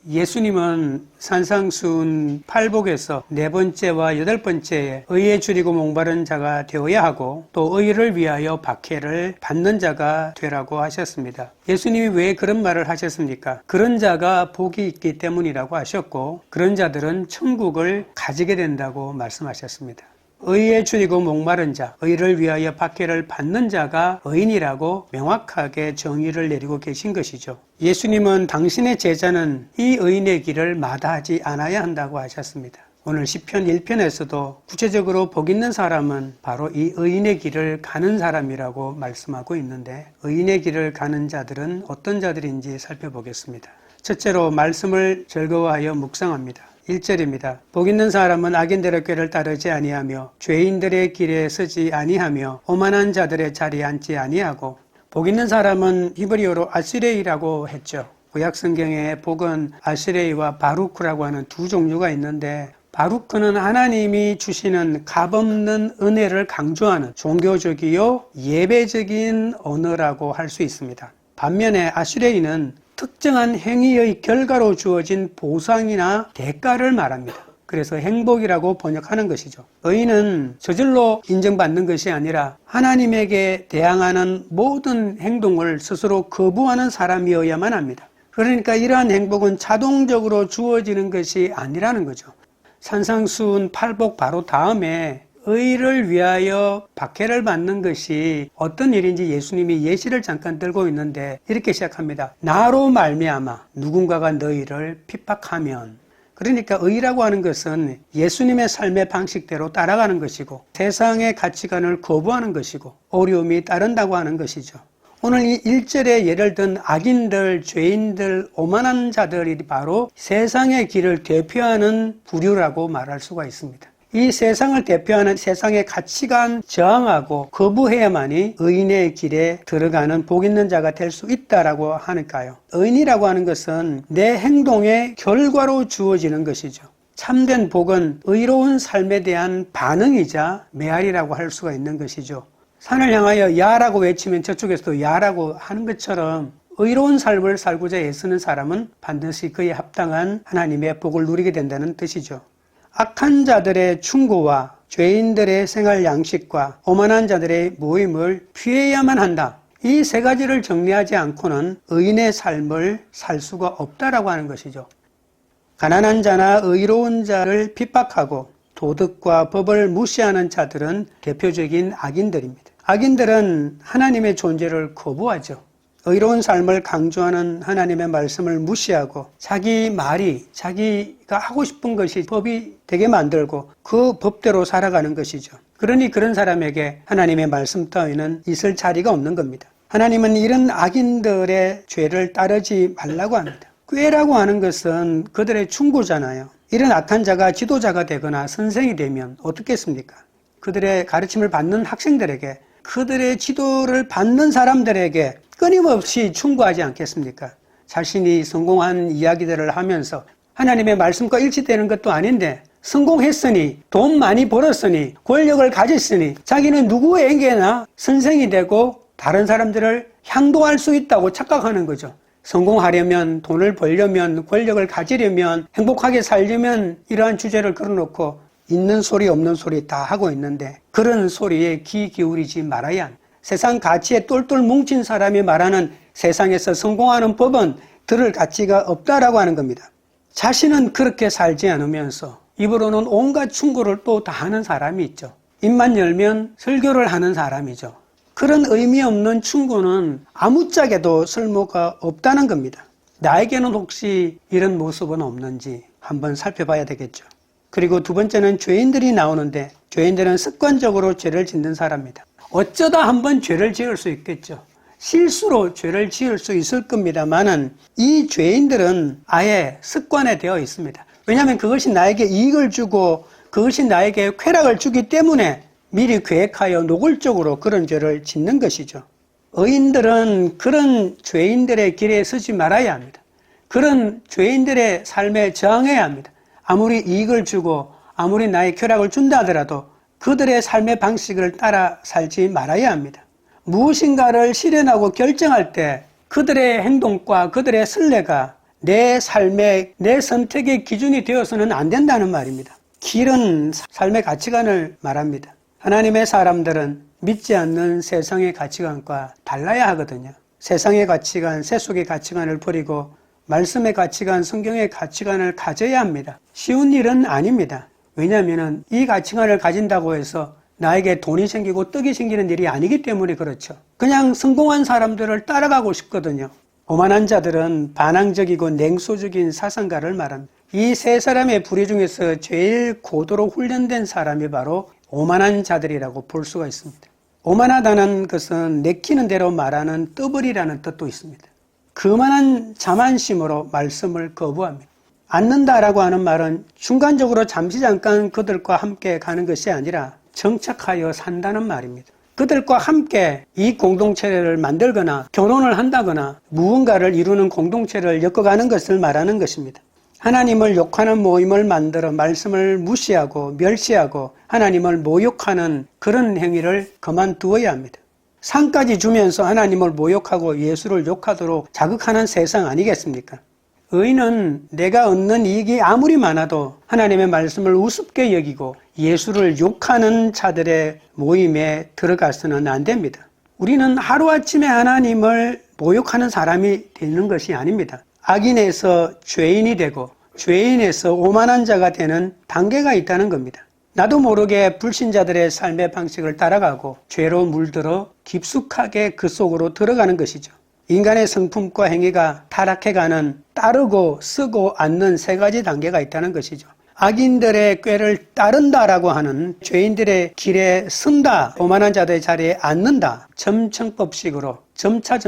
예수님은 산상수훈 팔복에서 네 번째와 여덟 번째에 의에 줄이고 목마른 자가 되어야 하고 또 의를 위하여 박해를 받는 자가 되라고 하셨습니다. 예수님이 왜 그런 말을 하셨습니까? 그런 자가 복이 있기 때문이라고 하셨고 그런 자들은 천국을 가지게 된다고 말씀하셨습니다. 의에 줄이고 목마른 자, 의를 위하여 박해를 받는 자가 의인이라고 명확하게 정의를 내리고 계신 것이죠. 예수님은 당신의 제자는 이 의인의 길을 마다하지 않아야 한다고 하셨습니다. 오늘 시편 1편에서도 구체적으로 복 있는 사람은 바로 이 의인의 길을 가는 사람이라고 말씀하고 있는데 의인의 길을 가는 자들은 어떤 자들인지 살펴보겠습니다. 첫째로 말씀을 즐거워하여 묵상합니다. 1절입니다. 복 있는 사람은 악인들의 꾀를 따르지 아니하며 죄인들의 길에 서지 아니하며 오만한 자들의 자리에 앉지 아니하고 복 있는 사람은 히브리어로 아시레이라고 했죠. 구약 성경에 복은 아시레이와 바루크라고 하는 두 종류가 있는데 바루크는 하나님이 주시는 값없는 은혜를 강조하는 종교적이요 예배적인 언어라고 할 수 있습니다. 반면에 아시레이는 특정한 행위의 결과로 주어진 보상이나 대가를 말합니다. 그래서 행복이라고 번역하는 것이죠. 의인은 저절로 인정받는 것이 아니라 하나님에게 대항하는 모든 행동을 스스로 거부하는 사람이어야만 합니다. 그러니까 이러한 행복은 자동적으로 주어지는 것이 아니라는 거죠. 산상수훈 팔복 바로 다음에 의를 위하여 박해를 받는 것이 어떤 일인지 예수님이 예시를 잠깐 들고 있는데 이렇게 시작합니다. 나로 말미암아 누군가가 너희를 핍박하면, 그러니까 의라고 하는 것은 예수님의 삶의 방식대로 따라가는 것이고 세상의 가치관을 거부하는 것이고 어려움이 따른다고 하는 것이죠. 오늘 이 1절에 예를 든 악인들, 죄인들, 오만한 자들이 바로 세상의 길을 대표하는 부류라고 말할 수가 있습니다. 이 세상을 대표하는 세상의 가치관 저항하고 거부해야만이 의인의 길에 들어가는 복 있는 자가 될 수 있다라고 하니까요. 의인이라고 하는 것은 내 행동의 결과로 주어지는 것이죠. 참된 복은 의로운 삶에 대한 반응이자 메아리라고 할 수가 있는 것이죠. 산을 향하여 야라고 외치면 저쪽에서도 야라고 하는 것처럼 의로운 삶을 살고자 애쓰는 사람은 반드시 그에 합당한 하나님의 복을 누리게 된다는 뜻이죠. 악한 자들의 충고와 죄인들의 생활 양식과 오만한 자들의 모임을 피해야만 한다. 이 세 가지를 정리하지 않고는 의인의 삶을 살 수가 없다라고 하는 것이죠. 가난한 자나 의로운 자를 핍박하고 도덕과 법을 무시하는 자들은 대표적인 악인들입니다. 악인들은 하나님의 존재를 거부하죠. 의로운 삶을 강조하는 하나님의 말씀을 무시하고 자기 말이 자기가 하고 싶은 것이 법이 되게 만들고 그 법대로 살아가는 것이죠. 그러니 그런 사람에게 하나님의 말씀 따위는 있을 자리가 없는 겁니다. 하나님은 이런 악인들의 죄를 따르지 말라고 합니다. 꾀라고 하는 것은 그들의 충고잖아요. 이런 악한 자가 지도자가 되거나 선생이 되면 어떻겠습니까? 그들의 가르침을 받는 학생들에게, 그들의 지도를 받는 사람들에게 끊임없이 충고하지 않겠습니까? 자신이 성공한 이야기들을 하면서 하나님의 말씀과 일치되는 것도 아닌데 성공했으니, 돈 많이 벌었으니, 권력을 가졌으니 자기는 누구에게나 선생이 되고 다른 사람들을 향도할 수 있다고 착각하는 거죠. 성공하려면, 돈을 벌려면, 권력을 가지려면, 행복하게 살려면 이러한 주제를 걸어놓고 있는 소리 없는 소리 다 하고 있는데 그런 소리에 귀 기울이지 말아야 합니다. 세상 가치에 똘똘 뭉친 사람이 말하는 세상에서 성공하는 법은 들을 가치가 없다라고 하는 겁니다. 자신은 그렇게 살지 않으면서 입으로는 온갖 충고를 또 다 하는 사람이 있죠. 입만 열면 설교를 하는 사람이죠. 그런 의미 없는 충고는 아무짝에도 쓸모가 없다는 겁니다. 나에게는 혹시 이런 모습은 없는지 한번 살펴봐야 되겠죠. 그리고 두 번째는 죄인들이 나오는데 죄인들은 습관적으로 죄를 짓는 사람입니다. 어쩌다 한번 죄를 지을 수 있겠죠. 실수로 죄를 지을 수 있을 겁니다만은 이 죄인들은 아예 습관에 되어 있습니다. 왜냐하면 그것이 나에게 이익을 주고 그것이 나에게 쾌락을 주기 때문에 미리 계획하여 노골적으로 그런 죄를 짓는 것이죠. 의인들은 그런 죄인들의 길에 서지 말아야 합니다. 그런 죄인들의 삶에 저항해야 합니다. 아무리 이익을 주고 아무리 나의 쾌락을 준다 하더라도 그들의 삶의 방식을 따라 살지 말아야 합니다. 무엇인가를 실현하고 결정할 때 그들의 행동과 그들의 선례가 내 삶의, 내 선택의 기준이 되어서는 안 된다는 말입니다. 길은 삶의 가치관을 말합니다. 하나님의 사람들은 믿지 않는 세상의 가치관과 달라야 하거든요. 세상의 가치관, 세속의 가치관을 버리고 말씀의 가치관, 성경의 가치관을 가져야 합니다. 쉬운 일은 아닙니다. 왜냐하면 이 가치관을 가진다고 해서 나에게 돈이 생기고 떡이 생기는 일이 아니기 때문에 그렇죠. 그냥 성공한 사람들을 따라가고 싶거든요. 오만한 자들은 반항적이고 냉소적인 사상가를 말합니다. 이 세 사람의 부류 중에서 제일 고도로 훈련된 사람이 바로 오만한 자들이라고 볼 수가 있습니다. 오만하다는 것은 내키는 대로 말하는 떠벌이라는 뜻도 있습니다. 그만한 자만심으로 말씀을 거부합니다. 앉는다라고 하는 말은 순간적으로 잠시 잠깐 그들과 함께 가는 것이 아니라 정착하여 산다는 말입니다. 그들과 함께 이 공동체를 만들거나 결혼을 한다거나 무언가를 이루는 공동체를 엮어가는 것을 말하는 것입니다. 하나님을 욕하는 모임을 만들어 말씀을 무시하고 멸시하고 하나님을 모욕하는 그런 행위를 그만두어야 합니다. 상까지 주면서 하나님을 모욕하고 예수를 욕하도록 자극하는 세상 아니겠습니까? 의인은 내가 얻는 이익이 아무리 많아도 하나님의 말씀을 우습게 여기고 예수를 욕하는 자들의 모임에 들어가서는 안 됩니다. 우리는 하루아침에 하나님을 모욕하는 사람이 되는 것이 아닙니다. 악인에서 죄인이 되고 죄인에서 오만한 자가 되는 단계가 있다는 겁니다. 나도 모르게 불신자들의 삶의 방식을 따라가고 죄로 물들어 깊숙하게 그 속으로 들어가는 것이죠. 인간의 성품과 행위가 타락해가는 따르고 쓰고 않는 세 가지 단계가 있다는 것이죠. 악인들의 꾀를 따른다라고 하는 죄인들의 길에 선다, 오만한 자들의 자리에 앉는다, 점청법식으로 점차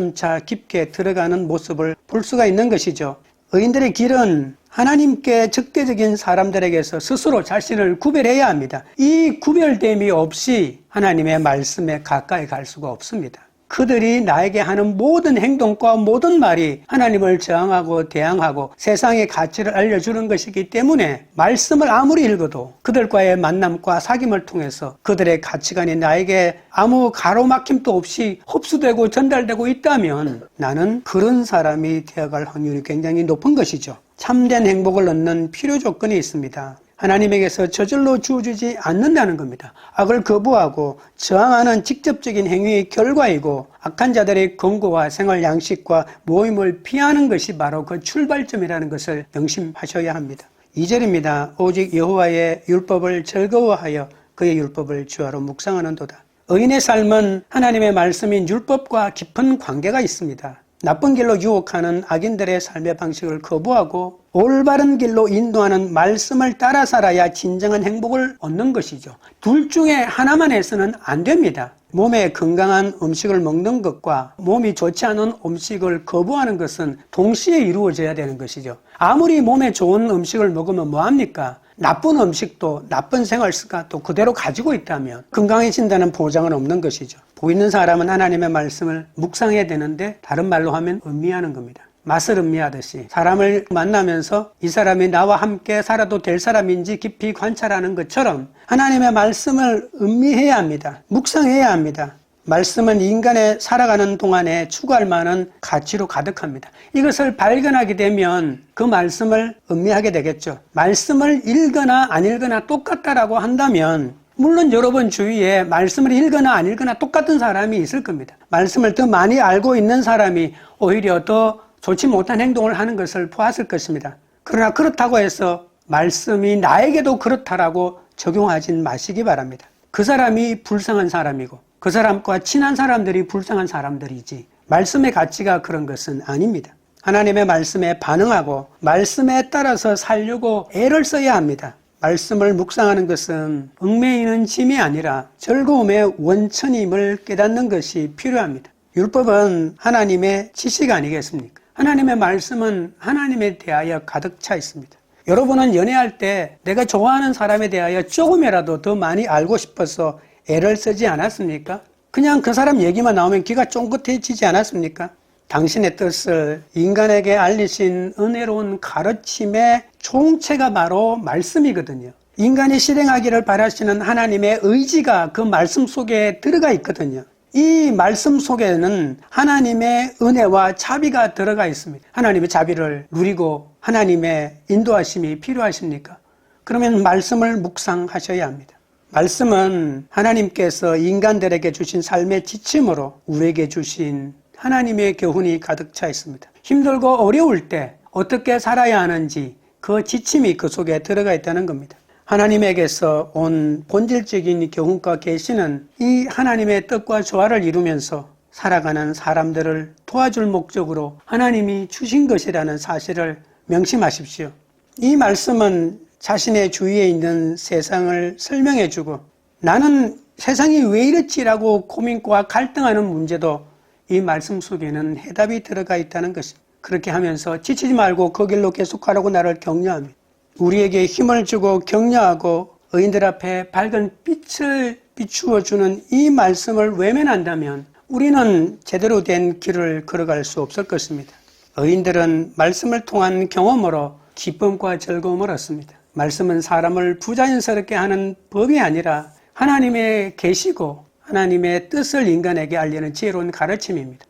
깊게 들어가는 모습을 볼 수가 있는 것이죠. 의인들의 길은 하나님께 적대적인 사람들에게서 스스로 자신을 구별해야 합니다. 이 구별됨이 없이 하나님의 말씀에 가까이 갈 수가 없습니다. 그들이 나에게 하는 모든 행동과 모든 말이 하나님을 저항하고 대항하고 세상의 가치를 알려주는 것이기 때문에 말씀을 아무리 읽어도 그들과의 만남과 사귐을 통해서 그들의 가치관이 나에게 아무 가로막힘도 없이 흡수되고 전달되고 있다면 나는 그런 사람이 되어갈 확률이 굉장히 높은 것이죠. 참된 행복을 얻는 필요 조건이 있습니다. 하나님에게서 저절로 주어지지 않는다는 겁니다. 악을 거부하고 저항하는 직접적인 행위의 결과이고 악한 자들의 권고와 생활 양식과 모임을 피하는 것이 바로 그 출발점이라는 것을 명심하셔야 합니다. 2절입니다. 오직 여호와의 율법을 즐거워하여 그의 율법을 주하로 묵상하는도다. 의인의 삶은 하나님의 말씀인 율법과 깊은 관계가 있습니다. 나쁜 길로 유혹하는 악인들의 삶의 방식을 거부하고 올바른 길로 인도하는 말씀을 따라 살아야 진정한 행복을 얻는 것이죠. 둘 중에 하나만 해서는 안 됩니다. 몸에 건강한 음식을 먹는 것과 몸이 좋지 않은 음식을 거부하는 것은 동시에 이루어져야 되는 것이죠. 아무리 몸에 좋은 음식을 먹으면 뭐합니까? 나쁜 음식도 나쁜 생활 습관도 그대로 가지고 있다면 건강해진다는 보장은 없는 것이죠. 보이는 사람은 하나님의 말씀을 묵상해야 되는데 다른 말로 하면 음미하는 겁니다. 맛을 음미하듯이 사람을 만나면서 이 사람이 나와 함께 살아도 될 사람인지 깊이 관찰하는 것처럼 하나님의 말씀을 음미해야 합니다. 묵상해야 합니다. 말씀은 인간의 살아가는 동안에 추구할 만한 가치로 가득합니다. 이것을 발견하게 되면 그 말씀을 음미하게 되겠죠. 말씀을 읽거나 안 읽거나 똑같다라고 한다면 물론 여러분 주위에 말씀을 읽거나 안 읽거나 똑같은 사람이 있을 겁니다. 말씀을 더 많이 알고 있는 사람이 오히려 더 좋지 못한 행동을 하는 것을 보았을 것입니다. 그러나 그렇다고 해서 말씀이 나에게도 그렇다라고 적용하진 마시기 바랍니다. 그 사람이 불쌍한 사람이고 그 사람과 친한 사람들이 불쌍한 사람들이지 말씀의 가치가 그런 것은 아닙니다. 하나님의 말씀에 반응하고 말씀에 따라서 살려고 애를 써야 합니다. 말씀을 묵상하는 것은 얽매이는 짐이 아니라 즐거움의 원천임을 깨닫는 것이 필요합니다. 율법은 하나님의 지식 아니겠습니까? 하나님의 말씀은 하나님에 대하여 가득 차 있습니다. 여러분은 연애할 때 내가 좋아하는 사람에 대하여 조금이라도 더 많이 알고 싶어서 애를 쓰지 않았습니까? 그냥 그 사람 얘기만 나오면 귀가 쫑긋해지지 않았습니까? 당신의 뜻을 인간에게 알리신 은혜로운 가르침의 총체가 바로 말씀이거든요. 인간이 실행하기를 바라시는 하나님의 의지가 그 말씀 속에 들어가 있거든요. 이 말씀 속에는 하나님의 은혜와 자비가 들어가 있습니다. 하나님의 자비를 누리고 하나님의 인도하심이 필요하십니까? 그러면 말씀을 묵상하셔야 합니다. 말씀은 하나님께서 인간들에게 주신 삶의 지침으로 우리에게 주신 하나님의 교훈이 가득 차 있습니다. 힘들고 어려울 때 어떻게 살아야 하는지 그 지침이 그 속에 들어가 있다는 겁니다. 하나님에게서 온 본질적인 교훈과 계시는 이 하나님의 뜻과 조화를 이루면서 살아가는 사람들을 도와줄 목적으로 하나님이 주신 것이라는 사실을 명심하십시오. 이 말씀은 자신의 주위에 있는 세상을 설명해주고 나는 세상이 왜 이렇지라고 고민과 갈등하는 문제도 이 말씀 속에는 해답이 들어가 있다는 것입니다. 그렇게 하면서 지치지 말고 그 길로 계속하라고 나를 격려합니다. 우리에게 힘을 주고 격려하고 의인들 앞에 밝은 빛을 비추어주는 이 말씀을 외면한다면 우리는 제대로 된 길을 걸어갈 수 없을 것입니다. 의인들은 말씀을 통한 경험으로 기쁨과 즐거움을 얻습니다. 말씀은 사람을 부자연스럽게 하는 법이 아니라 하나님의 계시고 하나님의 뜻을 인간에게 알리는 지혜로운 가르침입니다.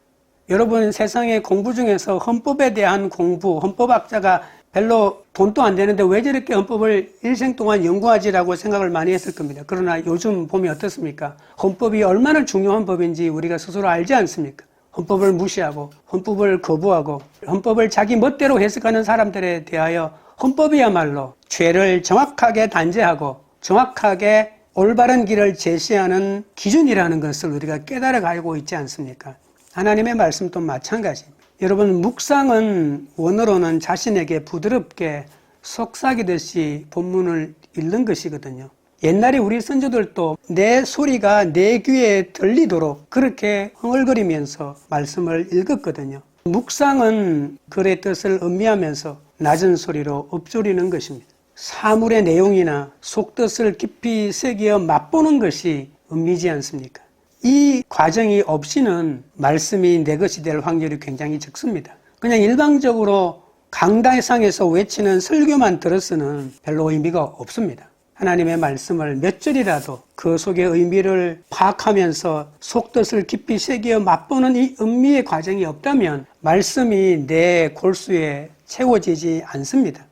여러분, 세상의 공부 중에서 헌법에 대한 공부, 헌법학자가 별로 돈도 안 되는데 왜 저렇게 헌법을 일생 동안 연구하지라고 생각을 많이 했을 겁니다. 그러나 요즘 보면 어떻습니까? 헌법이 얼마나 중요한 법인지 우리가 스스로 알지 않습니까? 헌법을 무시하고 헌법을 거부하고 헌법을 자기 멋대로 해석하는 사람들에 대하여 헌법이야말로 죄를 정확하게 단죄하고 정확하게 올바른 길을 제시하는 기준이라는 것을 우리가 깨달아 가지고 있지 않습니까? 하나님의 말씀도 마찬가지입니다. 여러분, 묵상은 원어로는 자신에게 부드럽게 속삭이듯이 본문을 읽는 것이거든요. 옛날에 우리 선조들도 내 소리가 내 귀에 들리도록 그렇게 흥얼거리면서 말씀을 읽었거든요. 묵상은 글의 뜻을 음미하면서 낮은 소리로 읊조리는 것입니다. 사물의 내용이나 속뜻을 깊이 새겨 맛보는 것이 음미지 않습니까? 이 과정이 없이는 말씀이 내 것이 될 확률이 굉장히 적습니다. 그냥 일방적으로 강당상에서 외치는 설교만 들었으는 별로 의미가 없습니다. 하나님의 말씀을 몇 절이라도 그 속의 의미를 파악하면서 속뜻을 깊이 새겨 맛보는 이 음미의 과정이 없다면 말씀이 내 골수에 채워지지 않습니다.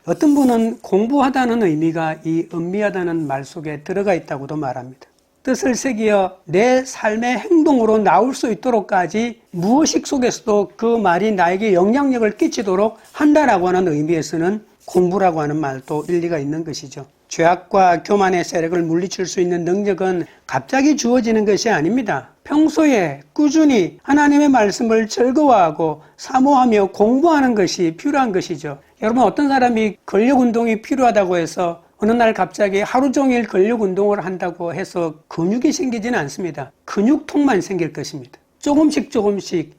어떤 분은 공부하다는 의미가 이 음미하다는 말 속에 들어가 있다고도 말합니다. 뜻을 새기어 내 삶의 행동으로 나올 수 있도록까지 무의식 속에서도 그 말이 나에게 영향력을 끼치도록 한다라고 하는 의미에서는 공부라고 하는 말도 일리가 있는 것이죠. 죄악과 교만의 세력을 물리칠 수 있는 능력은 갑자기 주어지는 것이 아닙니다. 평소에 꾸준히 하나님의 말씀을 즐거워하고 사모하며 공부하는 것이 필요한 것이죠. 여러분, 어떤 사람이 근력운동이 필요하다고 해서 어느 날 갑자기 하루 종일 근력운동을 한다고 해서 근육이 생기지는 않습니다. 근육통만 생길 것입니다. 조금씩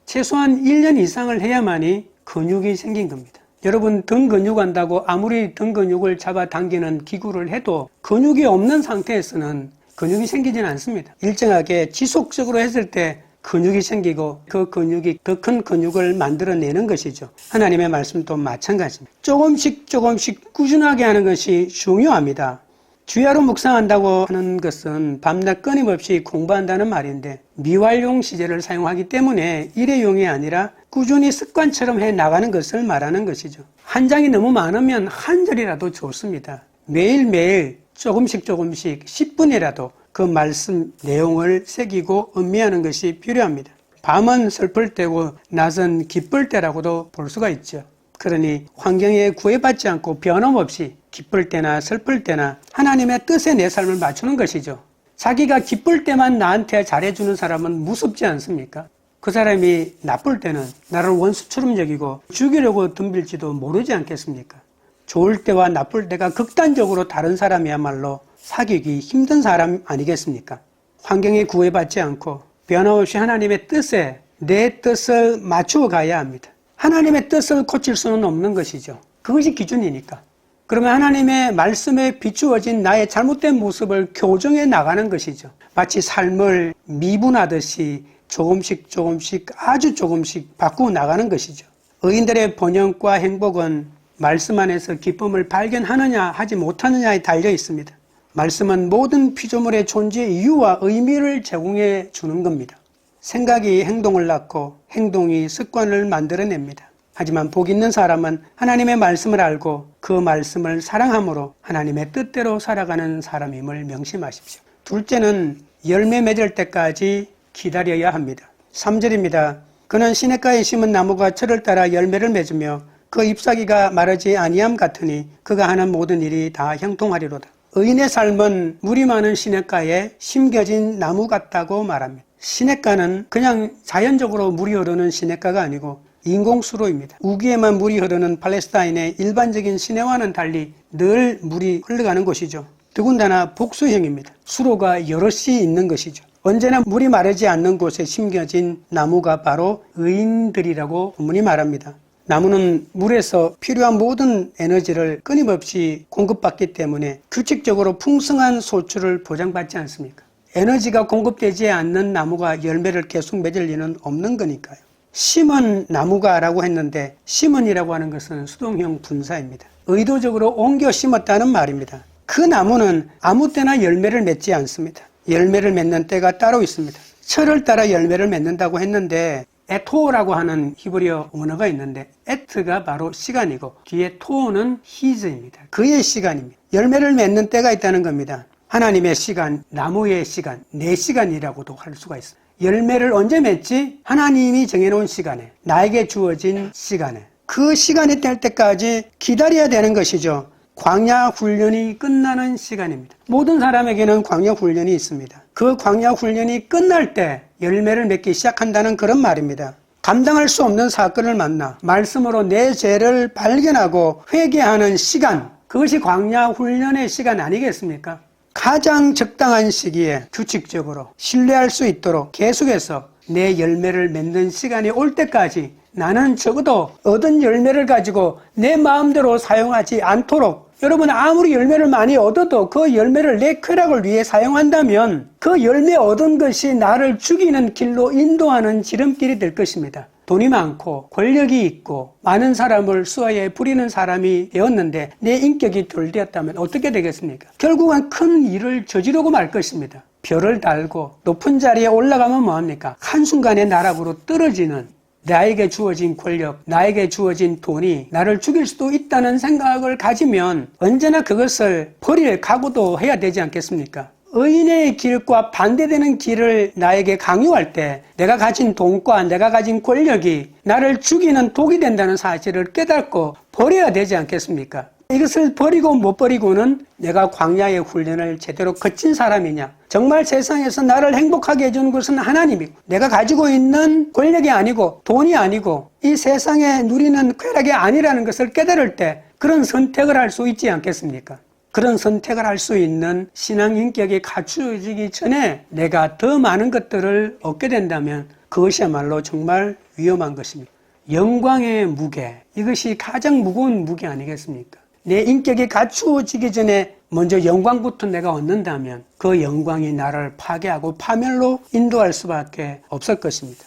최소한 1년 이상을 해야만이 근육이 생긴 겁니다. 여러분, 등 근육 한다고 아무리 등 근육을 잡아당기는 기구를 해도 근육이 없는 상태에서는 근육이 생기지는 않습니다. 일정하게 지속적으로 했을 때 근육이 생기고 그 근육이 더 큰 근육을 만들어내는 것이죠. 하나님의 말씀도 마찬가지입니다. 조금씩 꾸준하게 하는 것이 중요합니다. 주야로 묵상한다고 하는 것은 밤낮 끊임없이 공부한다는 말인데 미완용 시제를 사용하기 때문에 일회용이 아니라 꾸준히 습관처럼 해 나가는 것을 말하는 것이죠. 한 장이 너무 많으면 한 절이라도 좋습니다. 매일매일 조금씩 10분이라도 그 말씀 내용을 새기고 음미하는 것이 필요합니다. 밤은 슬플 때고 낮은 기쁠 때라고도 볼 수가 있죠. 그러니 환경에 구애받지 않고 변함없이 기쁠 때나 슬플 때나 하나님의 뜻에 내 삶을 맞추는 것이죠. 자기가 기쁠 때만 나한테 잘해주는 사람은 무섭지 않습니까? 그 사람이 나쁠 때는 나를 원수처럼 여기고 죽이려고 덤빌지도 모르지 않겠습니까? 좋을 때와 나쁠 때가 극단적으로 다른 사람이야말로 사귀기 힘든 사람 아니겠습니까? 환경에 구애받지 않고 변함없이 하나님의 뜻에 내 뜻을 맞추어 가야 합니다. 하나님의 뜻을 고칠 수는 없는 것이죠. 그것이 기준이니까. 그러면 하나님의 말씀에 비추어진 나의 잘못된 모습을 교정해 나가는 것이죠. 마치 삶을 미분하듯이 조금씩 아주 조금씩 바꾸어 나가는 것이죠. 의인들의 번영과 행복은 말씀 안에서 기쁨을 발견하느냐 하지 못하느냐에 달려 있습니다. 말씀은 모든 피조물의 존재의 이유와 의미를 제공해 주는 겁니다. 생각이 행동을 낳고 행동이 습관을 만들어냅니다. 하지만 복 있는 사람은 하나님의 말씀을 알고 그 말씀을 사랑함으로 하나님의 뜻대로 살아가는 사람임을 명심하십시오. 둘째는 열매 맺을 때까지 기다려야 합니다. 3절입니다. 그는 시냇가에 심은 나무가 철을 따라 열매를 맺으며 그 잎사귀가 마르지 아니함 같으니 그가 하는 모든 일이 다 형통하리로다. 의인의 삶은 물이 많은 시냇가에 심겨진 나무 같다고 말합니다. 시냇가는 그냥 자연적으로 물이 흐르는 시냇가가 아니고 인공수로입니다. 우기에만 물이 흐르는 팔레스타인의 일반적인 시내와는 달리 늘 물이 흘러가는 곳이죠. 더군다나 복수형입니다. 수로가 여럿이 있는 것이죠. 언제나 물이 마르지 않는 곳에 심겨진 나무가 바로 의인들이라고 본문이 말합니다. 나무는 물에서 필요한 모든 에너지를 끊임없이 공급받기 때문에 규칙적으로 풍성한 소출을 보장받지 않습니까? 에너지가 공급되지 않는 나무가 열매를 계속 맺을 리는 없는 거니까요. 심은 나무가라고 했는데 심은이라고 하는 것은 수동형 분사입니다. 의도적으로 옮겨 심었다는 말입니다. 그 나무는 아무 때나 열매를 맺지 않습니다. 열매를 맺는 때가 따로 있습니다. 철을 따라 열매를 맺는다고 했는데 에토라고 하는 히브리어 언어가 있는데 에트가 바로 시간이고 뒤에 토는 히즈입니다. 그의 시간입니다. 열매를 맺는 때가 있다는 겁니다. 하나님의 시간, 나무의 시간, 내 시간이라고도 할 수가 있습니다. 열매를 언제 맺지? 하나님이 정해놓은 시간에, 나에게 주어진 시간에. 그 시간이 될 때까지 기다려야 되는 것이죠. 광야 훈련이 끝나는 시간입니다. 모든 사람에게는 광야 훈련이 있습니다. 그 광야 훈련이 끝날 때 열매를 맺기 시작한다는 그런 말입니다. 감당할 수 없는 사건을 만나 말씀으로 내 죄를 발견하고 회개하는 시간, 그것이 광야 훈련의 시간 아니겠습니까? 가장 적당한 시기에 규칙적으로 신뢰할 수 있도록 계속해서 내 열매를 맺는 시간이 올 때까지 나는 적어도 얻은 열매를 가지고 내 마음대로 사용하지 않도록, 여러분 아무리 열매를 많이 얻어도 그 열매를 내 쾌락을 위해 사용한다면 그 열매 얻은 것이 나를 죽이는 길로 인도하는 지름길이 될 것입니다. 돈이 많고 권력이 있고 많은 사람을 수하에 부리는 사람이 되었는데 내 인격이 덜 되었다면 어떻게 되겠습니까? 결국은 큰 일을 저지르고 말 것입니다. 별을 달고 높은 자리에 올라가면 뭐합니까? 한순간에 나락으로 떨어지는, 나에게 주어진 권력, 나에게 주어진 돈이 나를 죽일 수도 있다는 생각을 가지면 언제나 그것을 버릴 각오도 해야 되지 않겠습니까? 의인의 길과 반대되는 길을 나에게 강요할 때 내가 가진 돈과 내가 가진 권력이 나를 죽이는 독이 된다는 사실을 깨닫고 버려야 되지 않겠습니까? 이것을 버리고 못 버리고는 내가 광야의 훈련을 제대로 거친 사람이냐? 정말 세상에서 나를 행복하게 해주는 것은 하나님이고 내가 가지고 있는 권력이 아니고 돈이 아니고 이 세상에 누리는 쾌락이 아니라는 것을 깨달을 때 그런 선택을 할 수 있지 않겠습니까? 그런 선택을 할 수 있는 신앙 인격이 갖추어지기 전에 내가 더 많은 것들을 얻게 된다면 그것이야말로 정말 위험한 것입니다. 영광의 무게, 이것이 가장 무거운 무게 아니겠습니까? 내 인격이 갖추어지기 전에 먼저 영광부터 내가 얻는다면 그 영광이 나를 파괴하고 파멸로 인도할 수밖에 없을 것입니다.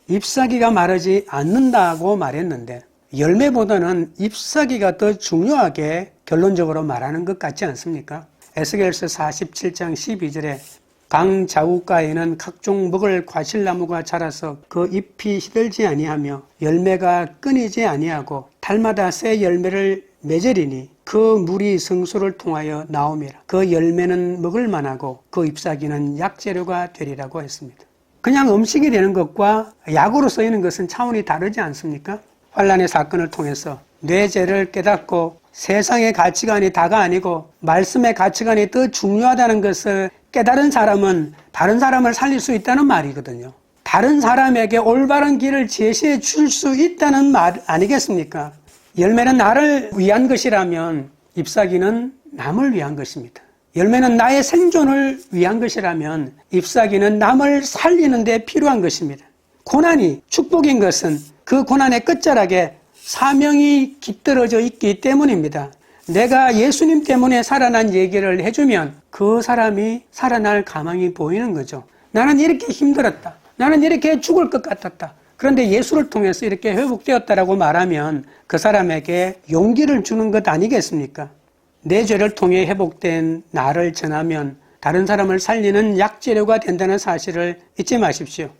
잎사귀가 마르지 않는다고 말했는데 열매보다는 잎사귀가 더 중요하게 결론적으로 말하는 것 같지 않습니까? 에스겔서 47장 12절에 강 자욱가에는 각종 먹을 과실나무가 자라서 그 잎이 시들지 아니하며 열매가 끊이지 아니하고 달마다 새 열매를 맺으리니 그 물이 성소를 통하여 나오미라. 그 열매는 먹을 만하고 그 잎사귀는 약재료가 되리라고 했습니다. 그냥 음식이 되는 것과 약으로 쓰이는 것은 차원이 다르지 않습니까? 환란의 사건을 통해서 내 죄를 깨닫고 세상의 가치관이 다가 아니고 말씀의 가치관이 더 중요하다는 것을 깨달은 사람은 다른 사람을 살릴 수 있다는 말이거든요. 다른 사람에게 올바른 길을 제시해 줄 수 있다는 말 아니겠습니까? 열매는 나를 위한 것이라면 잎사귀는 남을 위한 것입니다. 열매는 나의 생존을 위한 것이라면 잎사귀는 남을 살리는 데 필요한 것입니다. 고난이 축복인 것은 그 고난의 끝자락에 사명이 깃들어져 있기 때문입니다. 내가 예수님 때문에 살아난 얘기를 해주면 그 사람이 살아날 가망이 보이는 거죠. 나는 이렇게 힘들었다. 나는 이렇게 죽을 것 같았다. 그런데 예수를 통해서 이렇게 회복되었다라고 말하면 그 사람에게 용기를 주는 것 아니겠습니까? 내 죄를 통해 회복된 나를 전하면 다른 사람을 살리는 약재료가 된다는 사실을 잊지 마십시오.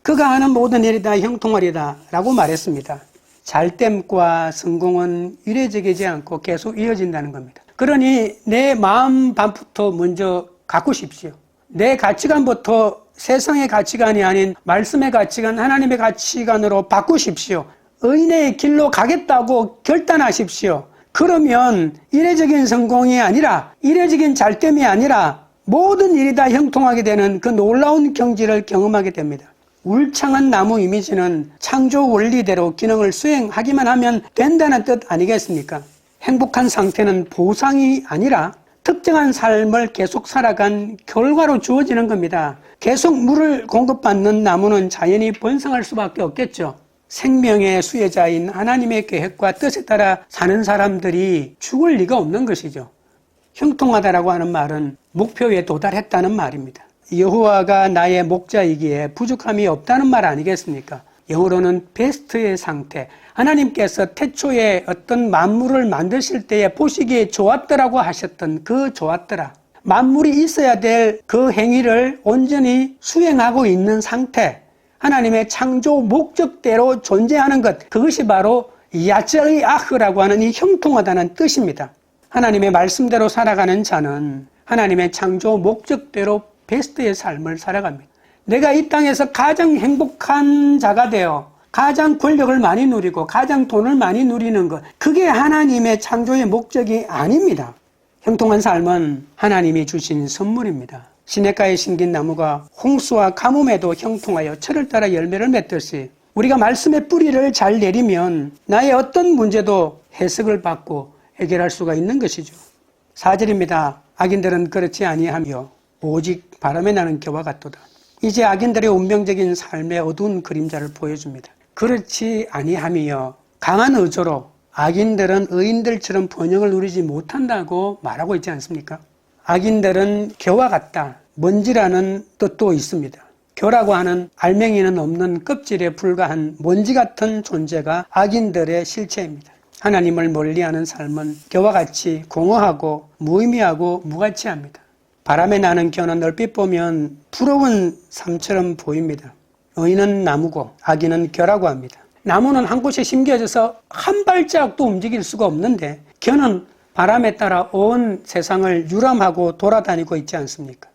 그가 하는 모든 일이 다 형통하리다 라고 말했습니다. 잘됨과 성공은 이례적이지 않고 계속 이어진다는 겁니다. 그러니 내 마음 반부터 먼저 가꾸십시오. 내 가치관부터 세상의 가치관이 아닌 말씀의 가치관, 하나님의 가치관으로 바꾸십시오. 의인의 길로 가겠다고 결단하십시오. 그러면 이례적인 성공이 아니라, 이례적인 잘됨이 아니라 모든 일이 다 형통하게 되는 그 놀라운 경지를 경험하게 됩니다. 울창한 나무 이미지는 창조 원리대로 기능을 수행하기만 하면 된다는 뜻 아니겠습니까? 행복한 상태는 보상이 아니라 특정한 삶을 계속 살아간 결과로 주어지는 겁니다. 계속 물을 공급받는 나무는 자연히 번성할 수밖에 없겠죠. 생명의 수혜자인 하나님의 계획과 뜻에 따라 사는 사람들이 죽을 리가 없는 것이죠. 형통하다라고 하는 말은 목표에 도달했다는 말입니다. 여호와가 나의 목자이기에 부족함이 없다는 말 아니겠습니까? 영어로는 베스트의 상태. 하나님께서 태초에 어떤 만물을 만드실 때에 보시기에 좋았더라고 하셨던 그 좋았더라. 만물이 있어야 될 그 행위를 온전히 수행하고 있는 상태. 하나님의 창조 목적대로 존재하는 것. 그것이 바로 야짜의 아흐라고 하는 이 형통하다는 뜻입니다. 하나님의 말씀대로 살아가는 자는 하나님의 창조 목적대로 베스트의 삶을 살아갑니다. 내가 이 땅에서 가장 행복한 자가 되어 가장 권력을 많이 누리고 가장 돈을 많이 누리는 것, 그게 하나님의 창조의 목적이 아닙니다. 형통한 삶은 하나님이 주신 선물입니다. 시냇가에 심긴 나무가 홍수와 가뭄에도 형통하여 철을 따라 열매를 맺듯이 우리가 말씀의 뿌리를 잘 내리면 나의 어떤 문제도 해석을 받고 해결할 수가 있는 것이죠. 4절입니다. 악인들은 그렇지 아니하며 오직 바람에 나는 겨와 같도다. 이제 악인들의 운명적인 삶의 어두운 그림자를 보여줍니다. 그렇지 아니하며 강한 의조로 악인들은 의인들처럼 번영을 누리지 못한다고 말하고 있지 않습니까? 악인들은 겨와 같다. 먼지라는 뜻도 있습니다. 겨라고 하는 알맹이는 없는 껍질에 불과한 먼지 같은 존재가 악인들의 실체입니다. 하나님을 멀리하는 삶은 겨와 같이 공허하고 무의미하고 무가치합니다. 바람에 나는 겨는 얼핏 보면 부러운 삶처럼 보입니다. 의인은 나무고 악인은 겨라고 합니다. 나무는 한 곳에 심겨져서 한 발짝도 움직일 수가 없는데 겨는 바람에 따라 온 세상을 유람하고 돌아다니고 있지 않습니까?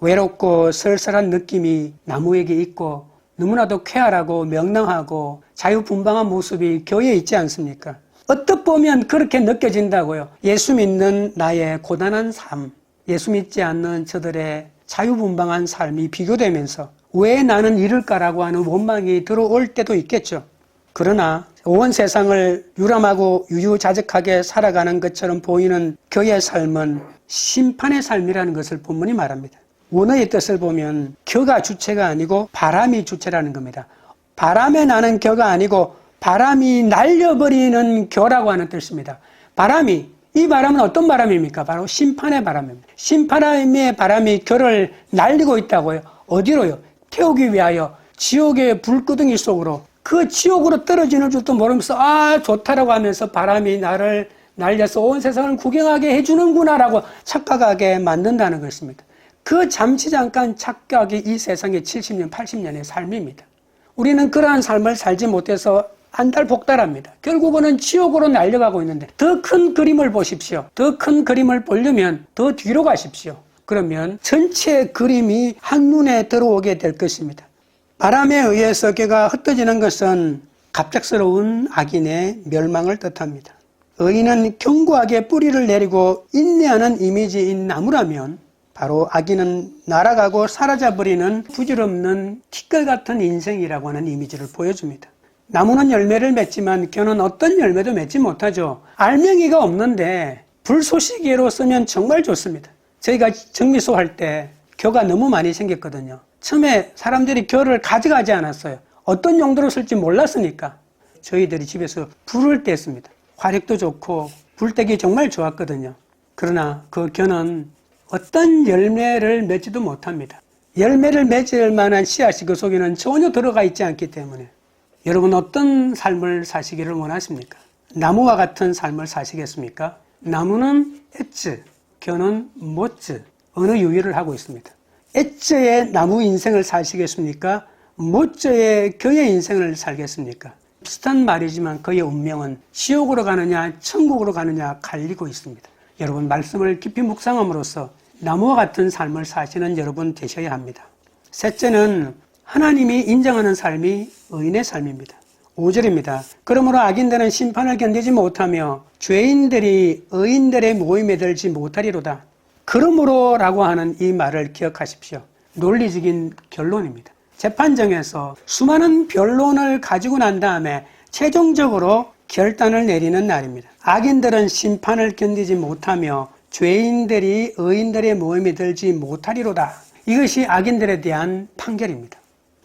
외롭고 쓸쓸한 느낌이 나무에게 있고 너무나도 쾌활하고 명랑하고 자유분방한 모습이 겨에 있지 않습니까? 어떻게 보면 그렇게 느껴진다고요. 예수 믿는 나의 고단한 삶, 예수 믿지 않는 저들의 자유분방한 삶이 비교되면서 왜 나는 이럴까라고 하는 원망이 들어올 때도 있겠죠. 그러나 온 세상을 유람하고 유유자적하게 살아가는 것처럼 보이는 겨의 삶은 심판의 삶이라는 것을 본문이 말합니다. 원어의 뜻을 보면 겨가 주체가 아니고 바람이 주체라는 겁니다. 바람에 나는 겨가 아니고 바람이 날려버리는 겨라고 하는 뜻입니다. 이 바람은 어떤 바람입니까? 바로 심판의 바람입니다. 심판의 바람이 겨를 날리고 있다고요. 어디로요? 태우기 위하여 지옥의 불구덩이 속으로, 그 지옥으로 떨어지는 줄도 모르면서 좋다라고 하면서 바람이 나를 날려서 온 세상을 구경하게 해주는구나라고 착각하게 만든다는 것입니다. 그 잠시 잠깐 착각이 이 세상의 70년, 80년의 삶입니다. 우리는 그러한 삶을 살지 못해서 안달복달합니다. 결국은 지옥으로 날려가고 있는데 더 큰 그림을 보십시오. 더 큰 그림을 보려면 더 뒤로 가십시오. 그러면 전체 그림이 한눈에 들어오게 될 것입니다. 바람에 의해서 겨가 흩어지는 것은 갑작스러운 악인의 멸망을 뜻합니다. 의인은 견고하게 뿌리를 내리고 인내하는 이미지인 나무라면 바로 악인은 날아가고 사라져버리는 부질없는 티끌 같은 인생이라고 하는 이미지를 보여줍니다. 나무는 열매를 맺지만 겨는 어떤 열매도 맺지 못하죠. 알맹이가 없는데 불쏘시개로 쓰면 정말 좋습니다. 저희가 정미소 할 때 겨가 너무 많이 생겼거든요. 처음에 사람들이 겨를 가져가지 않았어요. 어떤 용도로 쓸지 몰랐으니까. 저희들이 집에서 불을 뗐습니다. 화력도 좋고 불떼기 정말 좋았거든요. 그러나 그 겨는 어떤 열매를 맺지도 못합니다. 열매를 맺을 만한 씨앗이 그 속에는 전혀 들어가 있지 않기 때문에. 여러분 어떤 삶을 사시기를 원하십니까? 나무와 같은 삶을 사시겠습니까? 나무는 엣즈, 겨는 모츠, 어느 유의를 하고 있습니다. 엣즈의 나무 인생을 사시겠습니까? 모츠의 겨의 인생을 살겠습니까? 비슷한 말이지만 그의 운명은 지옥으로 가느냐 천국으로 가느냐 갈리고 있습니다. 여러분, 말씀을 깊이 묵상함으로써 나무와 같은 삶을 사시는 여러분 되셔야 합니다. 셋째는 하나님이 인정하는 삶이 의인의 삶입니다. 5절입니다. 그러므로 악인들은 심판을 견디지 못하며 죄인들이 의인들의 모임에 들지 못하리로다. 그러므로 라고 하는 이 말을 기억하십시오. 논리적인 결론입니다. 재판정에서 수많은 변론을 가지고 난 다음에 최종적으로 결단을 내리는 날입니다. 악인들은 심판을 견디지 못하며 죄인들이 의인들의 모임에 들지 못하리로다. 이것이 악인들에 대한 판결입니다.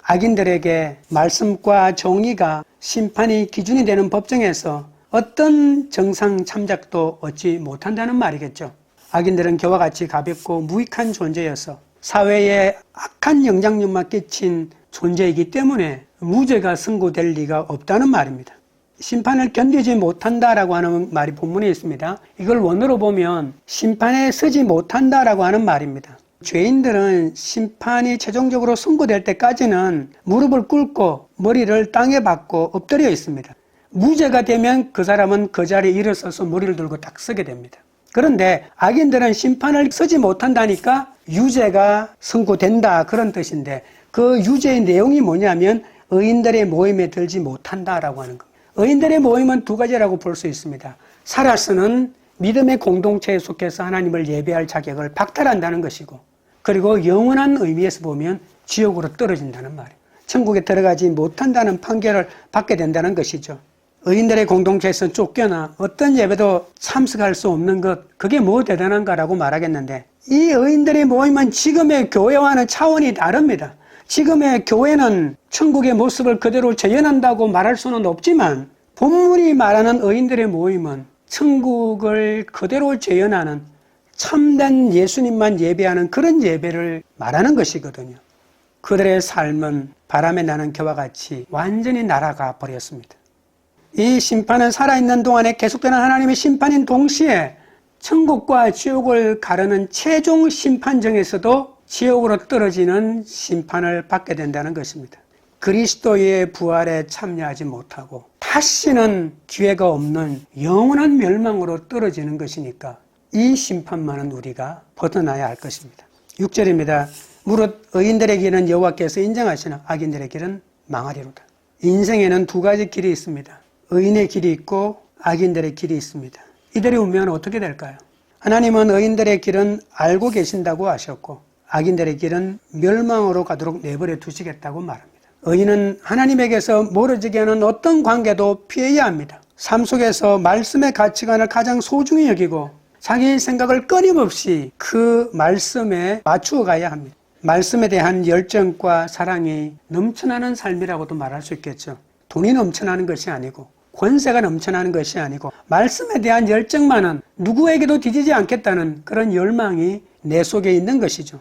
악인들에게 말씀과 정의가 심판이 기준이 되는 법정에서 어떤 정상 참작도 얻지 못한다는 말이겠죠. 악인들은 겨와 같이 가볍고 무익한 존재여서 사회에 악한 영향력만 끼친 존재이기 때문에 무죄가 선고될 리가 없다는 말입니다. 심판을 견디지 못한다라고 하는 말이 본문에 있습니다. 이걸 원어로 보면 심판에 서지 못한다라고 하는 말입니다. 죄인들은 심판이 최종적으로 선고될 때까지는 무릎을 꿇고 머리를 땅에 박고 엎드려 있습니다. 무죄가 되면 그 사람은 그 자리에 일어서서 머리를 들고 딱 서게 됩니다. 그런데 악인들은 심판을 서지 못한다니까 유죄가 선고된다, 그런 뜻인데 그 유죄의 내용이 뭐냐면 의인들의 모임에 들지 못한다라고 하는 겁니다. 의인들의 모임은 두 가지라고 볼 수 있습니다. 살아서는 믿음의 공동체에 속해서 하나님을 예배할 자격을 박탈한다는 것이고, 그리고 영원한 의미에서 보면 지옥으로 떨어진다는 말이에요. 천국에 들어가지 못한다는 판결을 받게 된다는 것이죠. 의인들의 공동체에서 쫓겨나 어떤 예배도 참석할 수 없는 것, 그게 뭐 대단한가라고 말하겠는데, 이 의인들의 모임은 지금의 교회와는 차원이 다릅니다. 지금의 교회는 천국의 모습을 그대로 재현한다고 말할 수는 없지만 본문이 말하는 의인들의 모임은 천국을 그대로 재현하는 참된 예수님만 예배하는 그런 예배를 말하는 것이거든요. 그들의 삶은 바람에 나는 겨와 같이 완전히 날아가 버렸습니다. 이 심판은 살아있는 동안에 계속되는 하나님의 심판인 동시에 천국과 지옥을 가르는 최종 심판정에서도 지옥으로 떨어지는 심판을 받게 된다는 것입니다. 그리스도의 부활에 참여하지 못하고 다시는 기회가 없는 영원한 멸망으로 떨어지는 것이니까 이 심판만은 우리가 벗어나야 할 것입니다. 6절입니다. 무릇 의인들의 길은 여호와께서 인정하시나 악인들의 길은 망하리로다. 인생에는 두 가지 길이 있습니다. 의인의 길이 있고 악인들의 길이 있습니다. 이들의 운명은 어떻게 될까요? 하나님은 의인들의 길은 알고 계신다고 하셨고 악인들의 길은 멸망으로 가도록 내버려 두시겠다고 말합니다. 의인은 하나님에게서 멀어지게 하는 어떤 관계도 피해야 합니다. 삶 속에서 말씀의 가치관을 가장 소중히 여기고 자기 생각을 끊임없이 그 말씀에 맞추어 가야 합니다. 말씀에 대한 열정과 사랑이 넘쳐나는 삶이라고도 말할 수 있겠죠. 돈이 넘쳐나는 것이 아니고 권세가 넘쳐나는 것이 아니고 말씀에 대한 열정만은 누구에게도 뒤지지 않겠다는 그런 열망이 내 속에 있는 것이죠.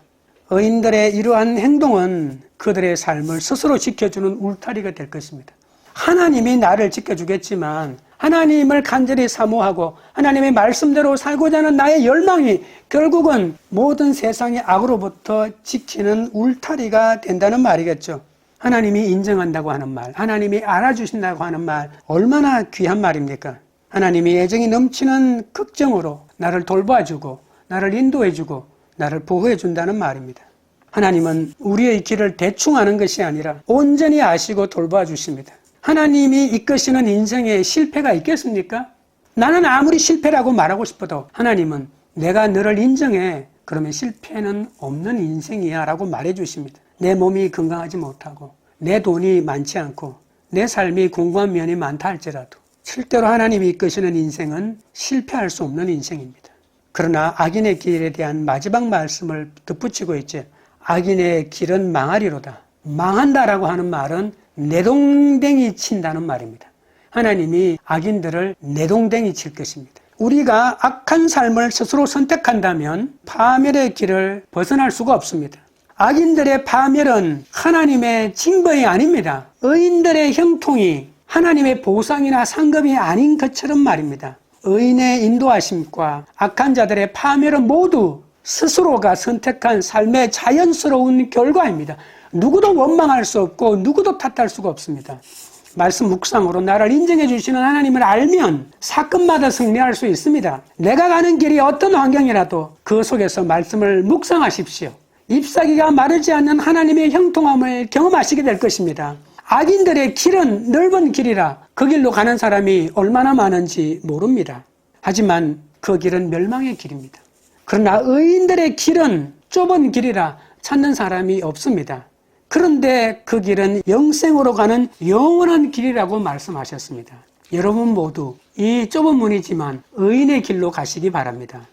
의인들의 이러한 행동은 그들의 삶을 스스로 지켜주는 울타리가 될 것입니다. 하나님이 나를 지켜주겠지만 하나님을 간절히 사모하고 하나님의 말씀대로 살고자 하는 나의 열망이 결국은 모든 세상의 악으로부터 지키는 울타리가 된다는 말이겠죠. 하나님이 인정한다고 하는 말, 하나님이 알아주신다고 하는 말, 얼마나 귀한 말입니까? 하나님이 애정이 넘치는 걱정으로 나를 돌봐주고 나를 인도해주고 나를 보호해준다는 말입니다. 하나님은 우리의 길을 대충 아는 것이 아니라 온전히 아시고 돌봐주십니다. 하나님이 이끄시는 인생에 실패가 있겠습니까? 나는 아무리 실패라고 말하고 싶어도 하나님은 내가 너를 인정해, 그러면 실패는 없는 인생이야 라고 말해주십니다. 내 몸이 건강하지 못하고 내 돈이 많지 않고 내 삶이 궁금한 면이 많다 할지라도 실제로 하나님이 이끄시는 인생은 실패할 수 없는 인생입니다. 그러나 악인의 길에 대한 마지막 말씀을 덧붙이고 있지, 악인의 길은 망하리로다. 망한다라고 하는 말은 내동댕이 친다는 말입니다. 하나님이 악인들을 내동댕이 칠 것입니다. 우리가 악한 삶을 스스로 선택한다면 파멸의 길을 벗어날 수가 없습니다. 악인들의 파멸은 하나님의 징벌이 아닙니다. 의인들의 형통이 하나님의 보상이나 상급이 아닌 것처럼 말입니다. 의인의 인도하심과 악한 자들의 파멸은 모두 스스로가 선택한 삶의 자연스러운 결과입니다. 누구도 원망할 수 없고 누구도 탓할 수가 없습니다. 말씀 묵상으로 나를 인정해 주시는 하나님을 알면 사건마다 승리할 수 있습니다. 내가 가는 길이 어떤 환경이라도 그 속에서 말씀을 묵상하십시오. 잎사귀가 마르지 않는 하나님의 형통함을 경험하시게 될 것입니다. 악인들의 길은 넓은 길이라 그 길로 가는 사람이 얼마나 많은지 모릅니다. 하지만 그 길은 멸망의 길입니다. 그러나 의인들의 길은 좁은 길이라 찾는 사람이 없습니다. 그런데 그 길은 영생으로 가는 영원한 길이라고 말씀하셨습니다. 여러분 모두 이 좁은 문이지만 의인의 길로 가시기 바랍니다.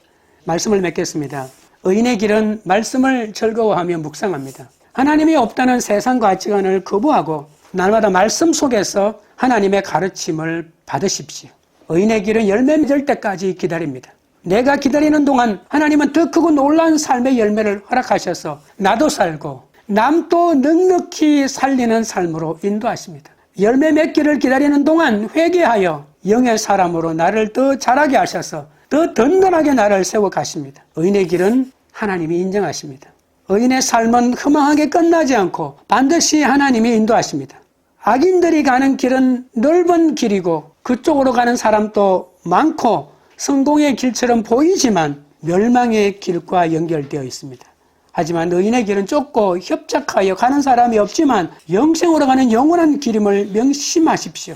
말씀을 맺겠습니다. 의인의 길은 말씀을 즐거워하며 묵상합니다. 하나님이 없다는 세상 가치관을 거부하고 날마다 말씀 속에서 하나님의 가르침을 받으십시오. 의인의 길은 열매 맺을 때까지 기다립니다. 내가 기다리는 동안 하나님은 더 크고 놀라운 삶의 열매를 허락하셔서 나도 살고 남도 넉넉히 살리는 삶으로 인도하십니다. 열매 맺기를 기다리는 동안 회개하여 영의 사람으로 나를 더 자라게 하셔서 더 든든하게 나를 세워 가십니다. 의인의 길은 하나님이 인정하십니다. 의인의 삶은 허망하게 끝나지 않고 반드시 하나님이 인도하십니다. 악인들이 가는 길은 넓은 길이고 그쪽으로 가는 사람도 많고 성공의 길처럼 보이지만 멸망의 길과 연결되어 있습니다. 하지만 의인의 길은 좁고 협착하여 가는 사람이 없지만 영생으로 가는 영원한 길임을 명심하십시오.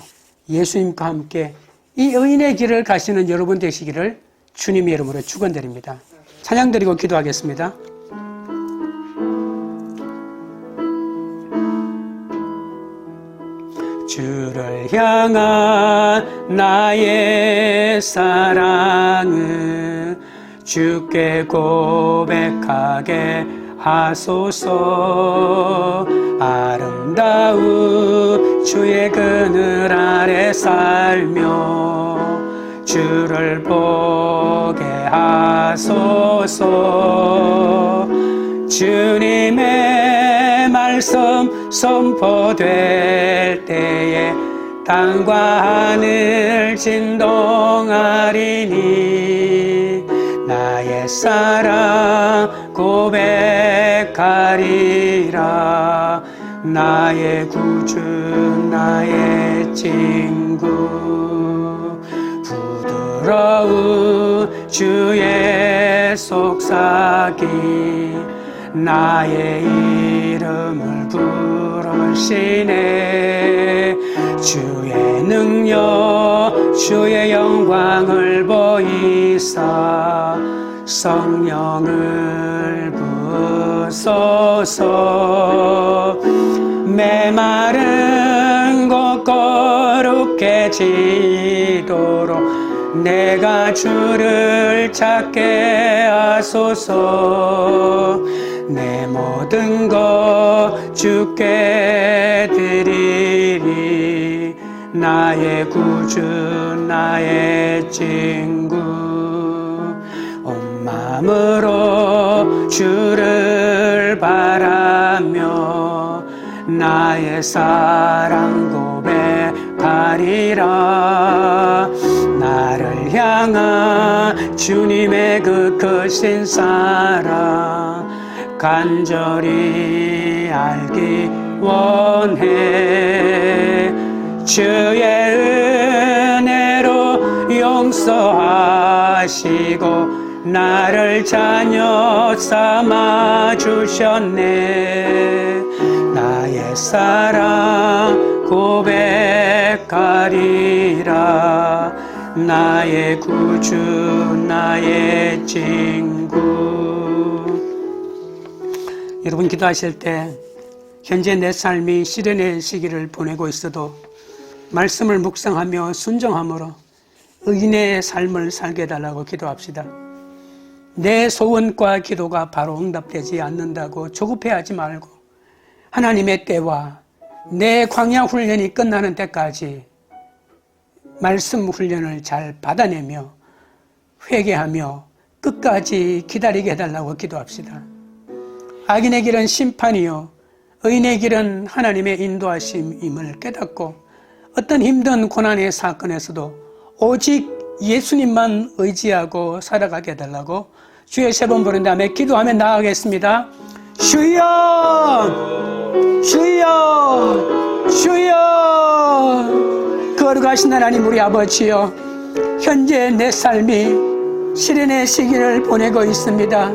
예수님과 함께 이 의인의 길을 가시는 여러분 되시기를 주님의 이름으로 축원드립니다. 찬양 드리고 기도하겠습니다. 주를 향한 나의 사랑은 주께 고백하게 하소서. 아름다운 주의 그늘 아래 살며 주를 보게 하소서. 주님의 말씀 선포될 때에 땅과 하늘 진동하리니 나의 사랑 고백하리라. 나의 구주 나의 친구 부드러운 주의 속삭이 나의 이름을 부르시네. 주의 능력 주의 영광을 보이사 성령을 부소서. 메마른 곳 거룩해지도록 내가 주를 찾게 하소서. 내 모든 것 주께 드리리. 나의 구주 나의 친구 온 마음으로 주를 바라며 나의 사랑 고백하리라. 나를 향한 주님의 그 크신 사랑 간절히 알기 원해. 주의 은혜로 용서하시고 나를 자녀 삼아 주셨네. 나의 사랑 고백하리라. 나의 구주 나의 친구. 여러분 기도하실 때 현재 내 삶이 시련의 시기를 보내고 있어도 말씀을 묵상하며 순종함으로 의인의 삶을 살게 해달라고 기도합시다. 내 소원과 기도가 바로 응답되지 않는다고 조급해하지 말고 하나님의 때와 내 광야 훈련이 끝나는 때까지 말씀 훈련을 잘 받아내며 회개하며 끝까지 기다리게 해달라고 기도합시다. 악인의 길은 심판이요 의인의 길은 하나님의 인도하심임을 깨닫고 어떤 힘든 고난의 사건에서도 오직 예수님만 의지하고 살아가게 해달라고 주여 3번 부른 다음에 기도하며 나아가겠습니다. 주여, 주여, 주여. 거룩하신 하나님 우리 아버지여, 현재 내 삶이 시련의 시기를 보내고 있습니다.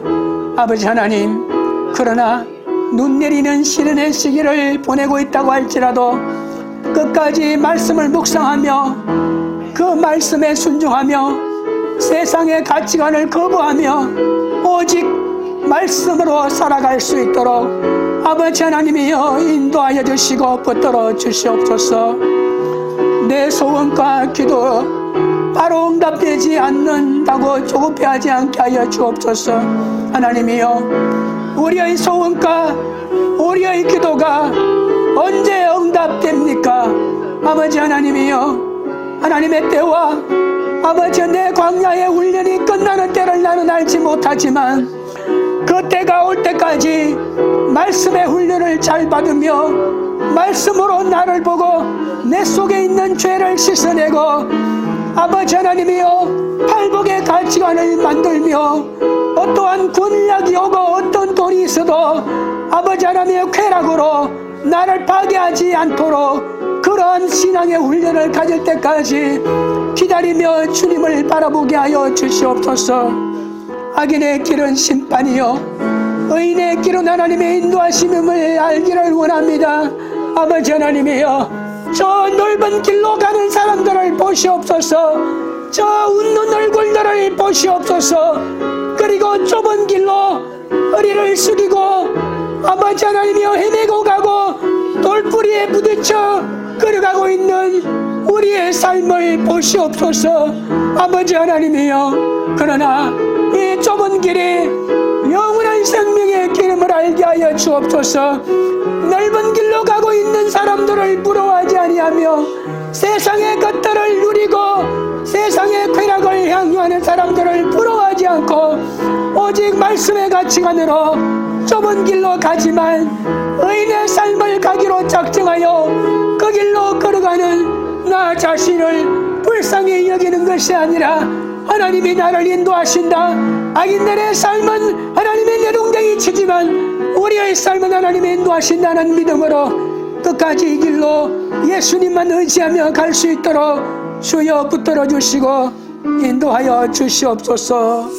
아버지 하나님, 그러나 눈 내리는 시련의 시기를 보내고 있다고 할지라도 끝까지 말씀을 묵상하며 그 말씀에 순종하며 세상의 가치관을 거부하며 오직 말씀으로 살아갈 수 있도록 아버지 하나님이여 인도하여 주시고 붙들어 주시옵소서. 내 소원과 기도 바로 응답되지 않는다고 조급해하지 않게 하여 주옵소서. 하나님이여, 우리의 소원과 우리의 기도가 언제 응답됩니까? 아버지 하나님이여, 하나님의 때와 아버지 내 광야의 훈련이 끝나는 때를 나는 알지 못하지만 그 때가 올 때까지 말씀의 훈련을 잘 받으며 말씀으로 나를 보고 내 속에 있는 죄를 씻어내고 아버지 하나님이여 팔복의 가치관을 만들며 어떠한 군락이 오고 어떤 돈이 있어도 아버지 하나님의 쾌락으로 나를 파괴하지 않도록 그러한 신앙의 훈련을 가질 때까지 기다리며 주님을 바라보게 하여 주시옵소서. 악인의 길은 심판이요 의인의 길은 하나님의 인도하심을 알기를 원합니다. 아버지 하나님이여, 저 넓은 길로 가는 사람들을 보시옵소서. 저 웃는 얼굴들을 보시옵소서. 그리고 좁은 길로 허리를 숙이고 아버지 하나님이여 헤매고 가고 돌뿌리에 부딪혀 걸어가고 있는 우리의 삶을 보시옵소서. 아버지 하나님이여, 그러나 이 좁은 길이 영원한 생명의 길임을 알게 하여 주옵소서. 넓은 길로 가고 있는 사람들을 부러워하지 아니하며 세상의 것들을 누리고 세상의 쾌락을 향유하는 사람들을 부러워하지 않고 오직 말씀의 가치관으로 좁은 길로 가지만 의인의 삶을 가기로 작정하여 그 길로 걸어가는 나 자신을 불쌍히 여기는 것이 아니라 하나님이 나를 인도하신다. 악인들의 삶은 하나님의 내동댕이 치지만 우리의 삶은 하나님이 인도하신다는 믿음으로 끝까지 이 길로 예수님만 의지하며 갈 수 있도록 주여 붙들어 주시고 인도하여 주시옵소서.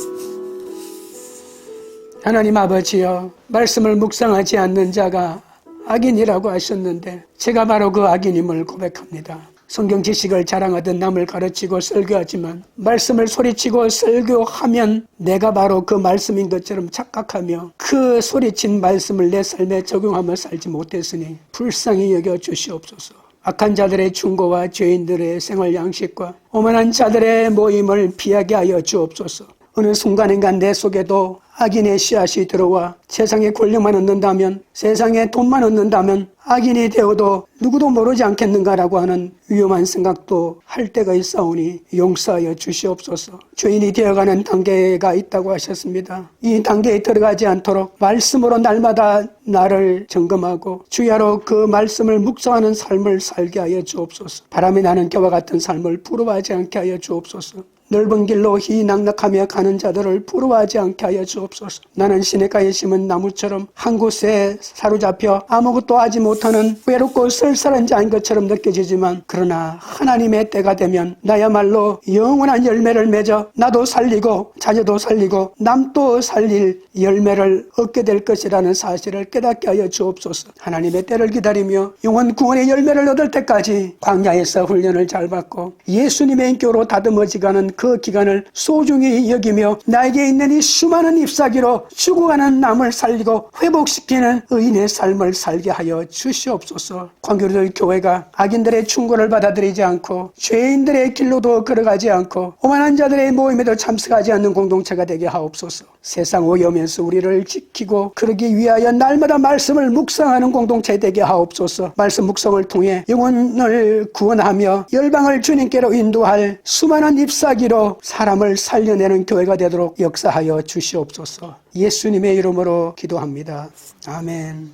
하나님 아버지여, 말씀을 묵상하지 않는 자가 악인이라고 하셨는데 제가 바로 그 악인임을 고백합니다. 성경 지식을 자랑하듯 남을 가르치고 설교하지만 말씀을 소리치고 설교하면 내가 바로 그 말씀인 것처럼 착각하며 그 소리친 말씀을 내 삶에 적용하며 살지 못했으니 불쌍히 여겨 주시옵소서. 악한 자들의 충고와 죄인들의 생활 양식과 오만한 자들의 모임을 피하게 하여 주옵소서. 어느 순간인가 내 속에도 악인의 씨앗이 들어와 세상에 권력만 얻는다면, 세상에 돈만 얻는다면 악인이 되어도 누구도 모르지 않겠는가라고 하는 위험한 생각도 할 때가 있사오니 용서하여 주시옵소서. 죄인이 되어가는 단계가 있다고 하셨습니다. 이 단계에 들어가지 않도록 말씀으로 날마다 나를 점검하고 주야로 그 말씀을 묵상하는 삶을 살게 하여 주옵소서. 바람이 나는 겨와 같은 삶을 부러워하지 않게 하여 주옵소서. 넓은 길로 희낙낙하며 가는 자들을 부러워하지 않게 하여 주옵소서. 나는 시냇가에 심은 나무처럼 한 곳에 사로잡혀 아무것도 하지 못하는 외롭고 쓸쓸한 자인 것처럼 느껴지지만 그러나 하나님의 때가 되면 나야말로 영원한 열매를 맺어 나도 살리고 자녀도 살리고 남도 살릴 열매를 얻게 될 것이라는 사실을 깨닫게 하여 주옵소서. 하나님의 때를 기다리며 영원 구원의 열매를 얻을 때까지 광야에서 훈련을 잘 받고 예수님의 인격으로 다듬어지가는 그 기간을 소중히 여기며 나에게 있는 이 수많은 잎사귀로 죽어가는 남을 살리고 회복시키는 의인의 삶을 살게 하여 주시옵소서. 광교리들 교회가 악인들의 충고를 받아들이지 않고 죄인들의 길로도 걸어가지 않고 오만한 자들의 모임에도 참석하지 않는 공동체가 되게 하옵소서. 세상 오염에서 우리를 지키고 그러기 위하여 날마다 말씀을 묵상하는 공동체 되게 하옵소서. 말씀 묵상을 통해 영혼을 구원하며 열방을 주님께로 인도할 수많은 잎사귀로 사람을 살려내는 교회가 되도록 역사하여 주시옵소서. 예수님의 이름으로 기도합니다. 아멘.